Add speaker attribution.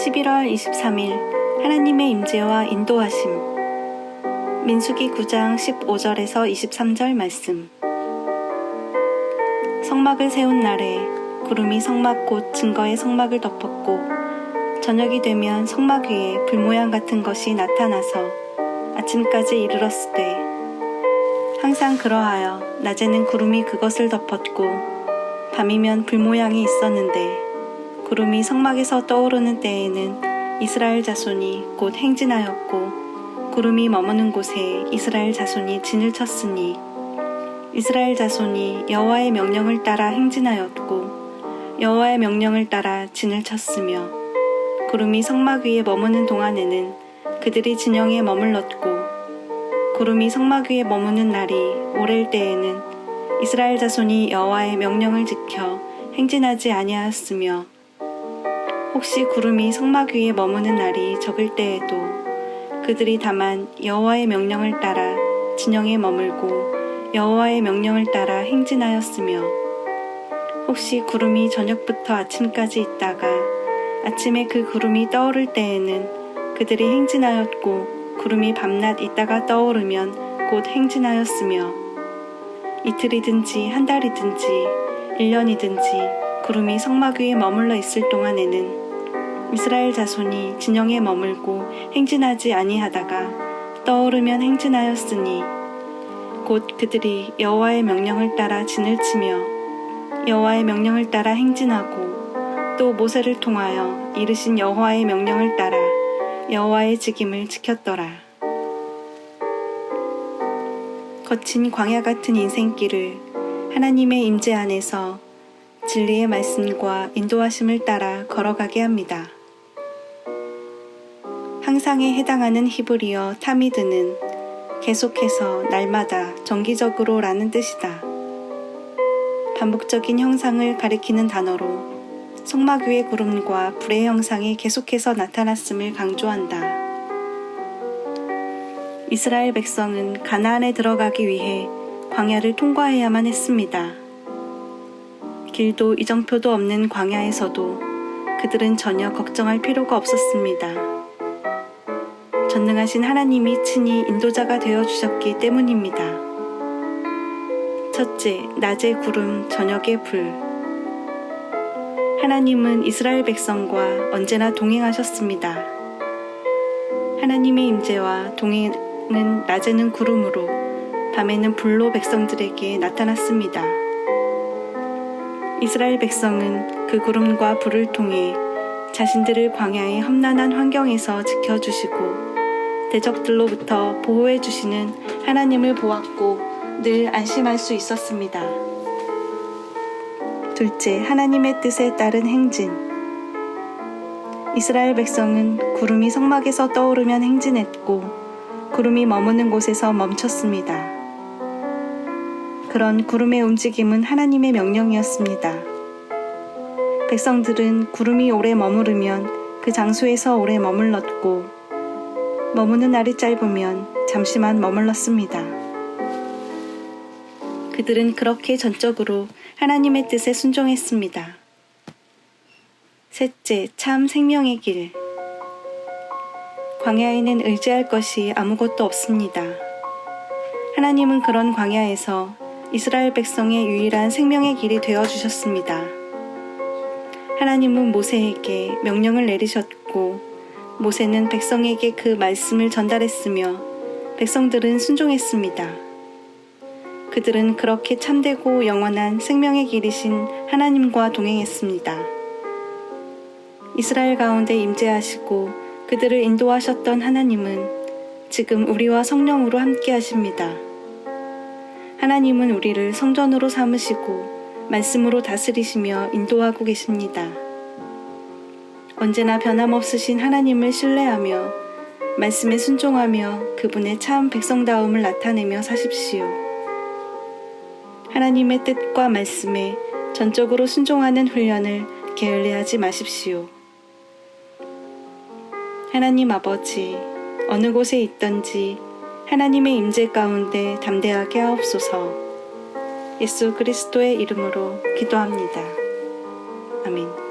Speaker 1: 11월 23일 하나님의 임재와 인도하심. 민수기 9장 15절에서 23절 말씀. 성막을 세운 날에 구름이 성막 곧 증거의 성막을 덮었고 저녁이 되면 성막 위에 불모양 같은 것이 나타나서 아침까지 이르렀을 때 항상 그러하여 낮에는 구름이 그것을 덮었고 밤이면 불모양이 있었는데 구름이 성막에서 떠오르는 때에는 이스라엘 자손이 곧 행진하였고 구름이 머무는 곳에 이스라엘 자손이 진을 쳤으니 이스라엘 자손이 여호와의 명령을 따라 행진하였고 여호와의 명령을 따라 진을 쳤으며 구름이 성막 위에 머무는 동안에는 그들이 진영에 머물렀고 구름이 성막 위에 머무는 날이 오랠 때에는 이스라엘 자손이 여호와의 명령을 지켜 행진하지 아니하였으며 혹시 구름이 성막 위에 머무는 날이 적을 때에도 그들이 다만 여호와의 명령을 따라 진영에 머물고 여호와의 명령을 따라 행진하였으며 혹시 구름이 저녁부터 아침까지 있다가 아침에 그 구름이 떠오를 때에는 그들이 행진하였고 구름이 밤낮 있다가 떠오르면 곧 행진하였으며 이틀이든지 한 달이든지 1년이든지 구름이 성막 위에 머물러 있을 동안에는 이스라엘 자손이 진영에 머물고 행진하지 아니하다가 떠오르면 행진하였으니 곧 그들이 여호와의 명령을 따라 진을 치며 여호와의 명령을 따라 행진하고 또 모세를 통하여 이르신 여호와의 명령을 따라 여호와의 직임을 지켰더라. 거친 광야 같은 인생길을 하나님의 임재 안에서 진리의 말씀과 인도하심을 따라 걸어가게 합니다. 항상에 해당하는 히브리어 타미드는 계속해서 날마다 정기적으로 라는 뜻이다. 반복적인 형상을 가리키는 단어로 성막 위의 구름과 불의 형상이 계속해서 나타났음을 강조한다. 이스라엘 백성은 가나안에 들어가기 위해 광야를 통과해야만 했습니다. 길도 이정표도 없는 광야에서도 그들은 전혀 걱정할 필요가 없었습니다. 전능하신 하나님이 친히 인도자가 되어주셨기 때문입니다. 첫째, 낮에 구름, 저녁에 불. 하나님은 이스라엘 백성과 언제나 동행하셨습니다. 하나님의 임재와 동행은 낮에는 구름으로, 밤에는 불로 백성들에게 나타났습니다. 이스라엘 백성은 그 구름과 불을 통해 자신들을 광야의 험난한 환경에서 지켜주시고 대적들로부터 보호해 주시는 하나님을 보았고 늘 안심할 수 있었습니다. 둘째, 하나님의 뜻에 따른 행진. 이스라엘 백성은 구름이 성막에서 떠오르면 행진했고 구름이 머무는 곳에서 멈췄습니다. 그런 구름의 움직임은 하나님의 명령이었습니다. 백성들은 구름이 오래 머무르면 그 장소에서 오래 머물렀고 머무는 날이 짧으면 잠시만 머물렀습니다. 그들은 그렇게 전적으로 하나님의 뜻에 순종했습니다. 셋째, 참 생명의 길. 광야에는 의지할 것이 아무것도 없습니다. 하나님은 그런 광야에서 이스라엘 백성의 유일한 생명의 길이 되어주셨습니다. 하나님은 모세에게 명령을 내리셨고 모세는 백성에게 그 말씀을 전달했으며 백성들은 순종했습니다. 그들은 그렇게 참되고 영원한 생명의 길이신 하나님과 동행했습니다. 이스라엘 가운데 임재하시고 그들을 인도하셨던 하나님은 지금 우리와 성령으로 함께 하십니다. 하나님은 우리를 성전으로 삼으시고 말씀으로 다스리시며 인도하고 계십니다. 언제나 변함없으신 하나님을 신뢰하며 말씀에 순종하며 그분의 참 백성다움을 나타내며 사십시오. 하나님의 뜻과 말씀에 전적으로 순종하는 훈련을 게을리하지 마십시오. 하나님 아버지, 어느 곳에 있든지 하나님의 임재 가운데 담대하게 하옵소서. 예수 그리스도의 이름으로 기도합니다. 아멘.